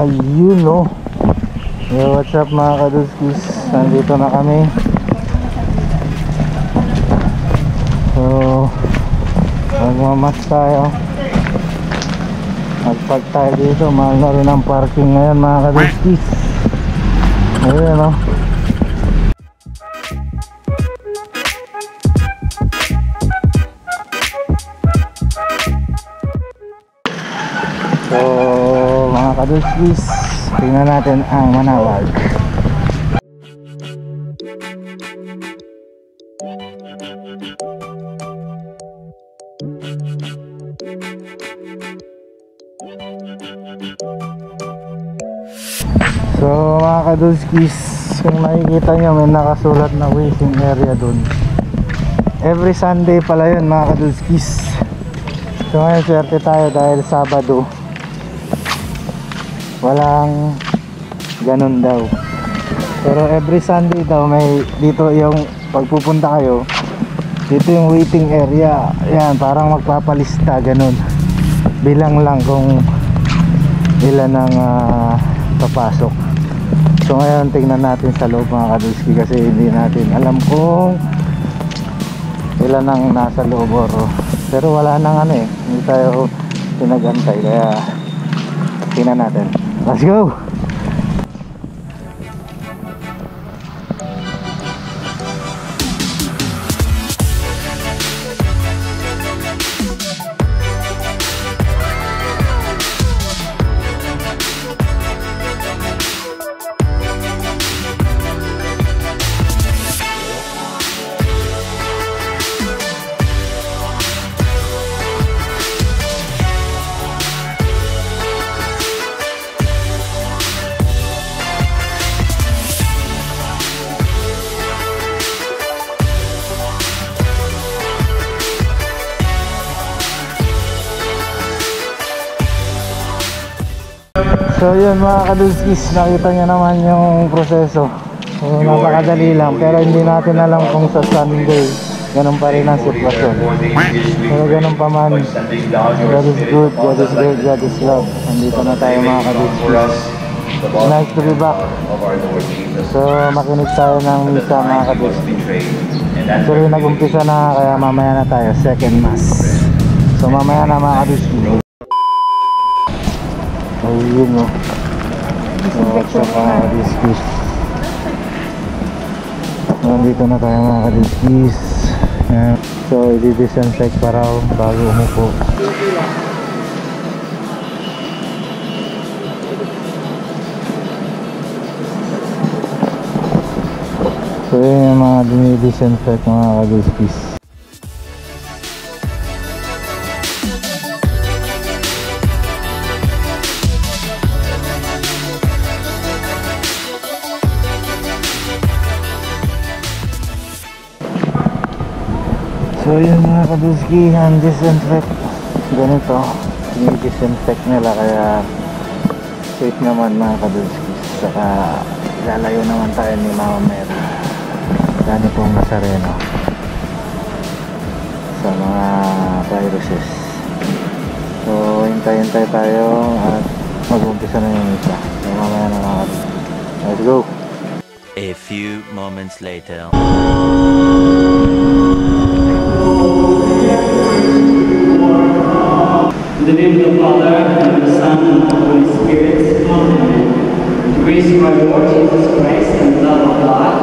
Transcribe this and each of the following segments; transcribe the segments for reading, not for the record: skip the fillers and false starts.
Ayun no. Yo, what's up mga kaduskis? Nandito na kami. So magmamas tayo. Magpag tayo dito. Mahal na rin ang parking ngayon mga kaduskis. Ayun no. So mga kaduskis, tingnan natin ang Manawag. So mga kaduskis, kung nakikita nyo may nakasulat na waiting area dun. Every Sunday pala yun mga kaduskis. So ngayon swerte tayo dahil Sabado walang ganun daw. Pero every Sunday daw may dito yung pagpupunta kayo, dito yung waiting area. Yan, parang magpapalista ganun. Bilang lang kung ilan ang papasok. So ngayon tingnan natin sa loob mga kadulski kasi hindi natin alam kung ilan ang nasa loob pero wala nang hindi tayo pinagantay kaya tingnan natin. Let's go! So yun mga kadulskis, nakita nyo naman yung proseso. So napakadali lang pero hindi natin alam kung sa Sunday ganun pa rin ang sitwasyon. Pero ganun pa man, God is good, God is great, God is love. Nandito na tayo mga kadulskis. Nice to be back. So makinig tayo ng misa mga kadulskis. So yun, nag-umpisa na kaya mamaya na tayo, second mass. So mamaya na mga kadulskis. Ayun o. So what's up mga kadiskis. Nandito na tayo mga kadiskis. So i-disinfect pa raw bago umupo. So yun yung mga dinidisinfect mga kadiskis. So yun mga kadulski, hand disinfect ganito, dinidisinfect nila kaya safe naman mga kadulski. Saka lalayo naman tayo ni Mama Mary gani pong Nazareno sa mga viruses. So hintay-hintay tayo at mag-umpisa na yung isa. So mamaya na mga kadulski, let's go. A few moments later. In the name of the Father, and of the Son, and of the Holy Spirit. Amen. The grace of our Lord Jesus Christ, and the love of God,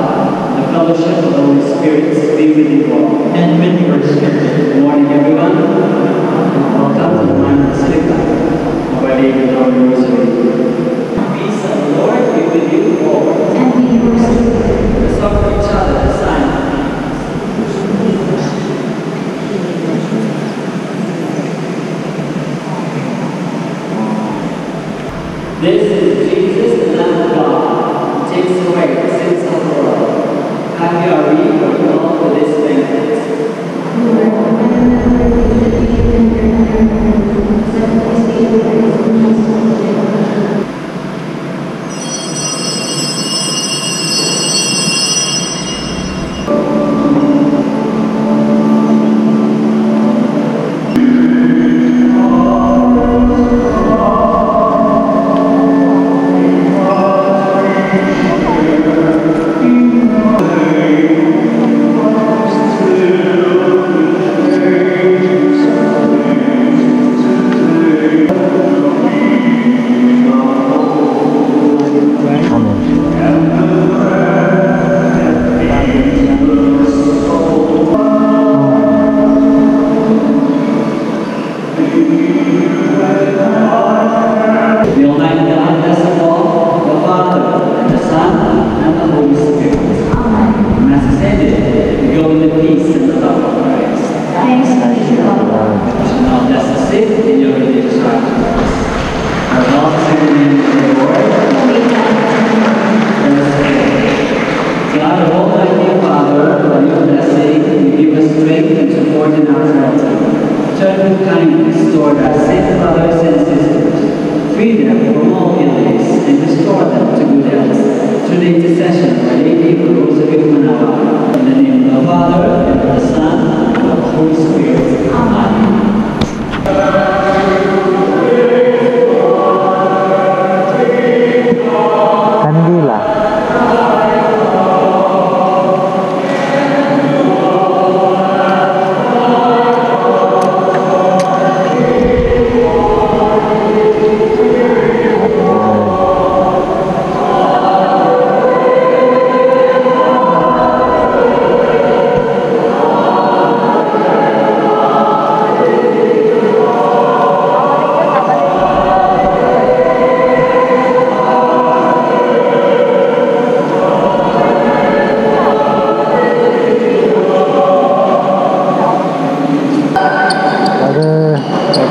and the fellowship of the Holy Spirit be with you all. And with your spirit. Good morning, everyone. Welcome to the Mind Basilica of Our Lady of the Rosary. Peace of the Lord be with you all. And with your spirit. Let's offer each other a sign of peace. This is Jesus, the Lamb of God, who takes away the sins of the world. Happy are we who are called to this banquet. for our sick brothers and sisters, free them from all illness, and restore them to good health through the intercession of Our Lady of Rosary of Manawag. In the name of the Father, and of the Son, and of the Holy Spirit. Amen. Kandila.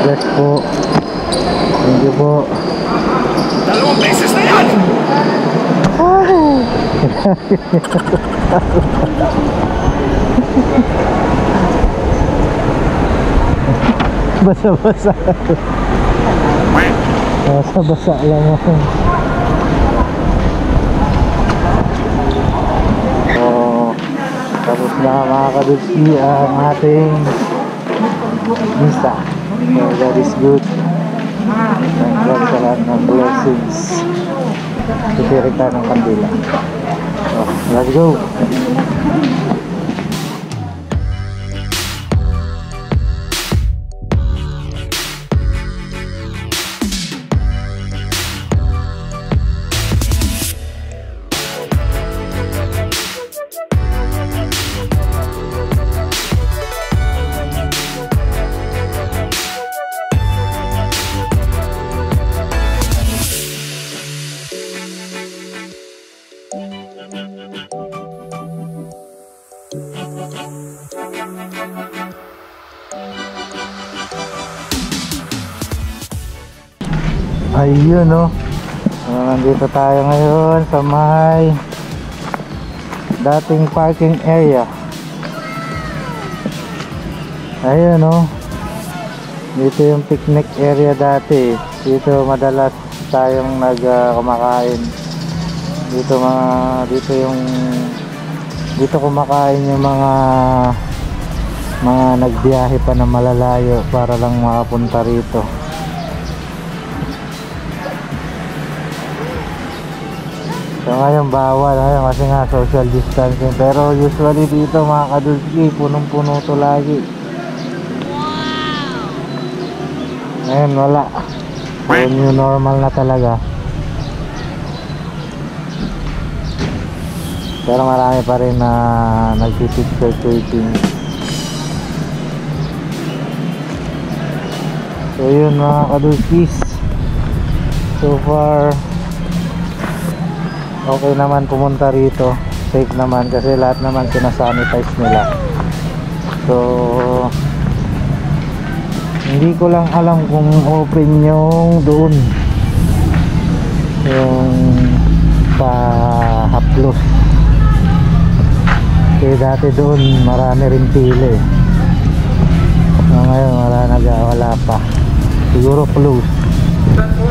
Bless po. Thank you po. Dalawang beses na yan! Basa-basa. Basa-basa lang ako. So, tapos na mga kadutsi ang ating misa. So that is good. Thank God sa lahat ng blessings. Titirik tayo ng kandila. So, let's go. Ayun no. Nandito tayo ngayon sa may dating parking area. Ayun no. Dito yung picnic area dati. Dito madalas tayong kumakain. Dito kumakain yung mga nagbiyahe pa na malalayo para lang makapunta rito. So ngayon bawal kasi nga social distancing, pero usually dito mga kadulski punong-puno to lagi. Ngayon wala. So new normal na talaga. Pero marami pa rin na nagpipicture taking. So yun mga kadulskis, so far okay naman pumunta rito, safe naman kasi lahat naman sinasanitize nila. So hindi ko lang alam kung open yung doon, yung sa Haplos, kasi dati doon marami rin pila eh. So ngayon wala pa, siguro close.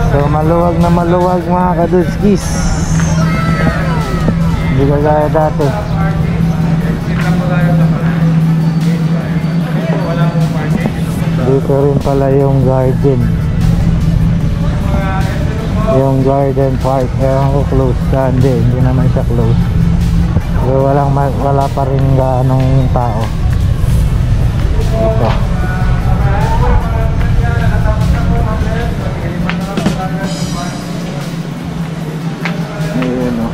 So maluwag na maluwag mga kadulskis, hindi kagaya dati. Dito rin pala yung garden, yung garden park. Ewan ko close ka, hindi naman siya close. So wala pa rin gaanong tao dito. Ayun o.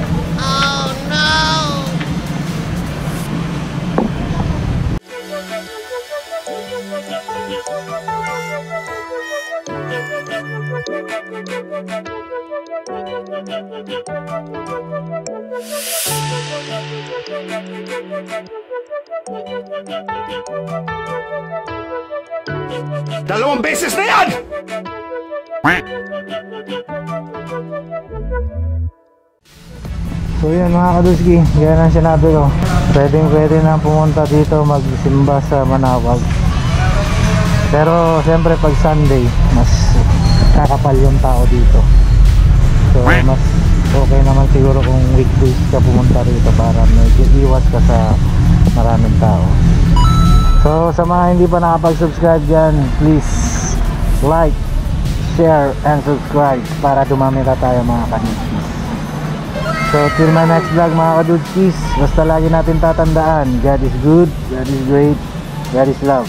Dalawang beses na yan! So yun mga kadulski, gaya ng sinabi ko, pwede na pumunta dito magsimba sa Manawag. Pero siyempre pag Sunday mas kakapal yung tao dito. So mas okay naman siguro kung weekdays ka pumunta rito para medyo iwas ka sa maraming tao. So sa mga hindi pa nakapag-subscribe dyan, please like, share, and subscribe para dumami ka tayo mga kanipis. So till my next vlog mga kadudskis, basta lagi natin tatandaan, God is good, God is great, God is love.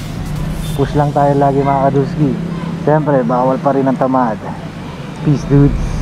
Push lang tayo lagi mga kadudski. Siyempre bawal pa rin ang tamad. Peace dudes.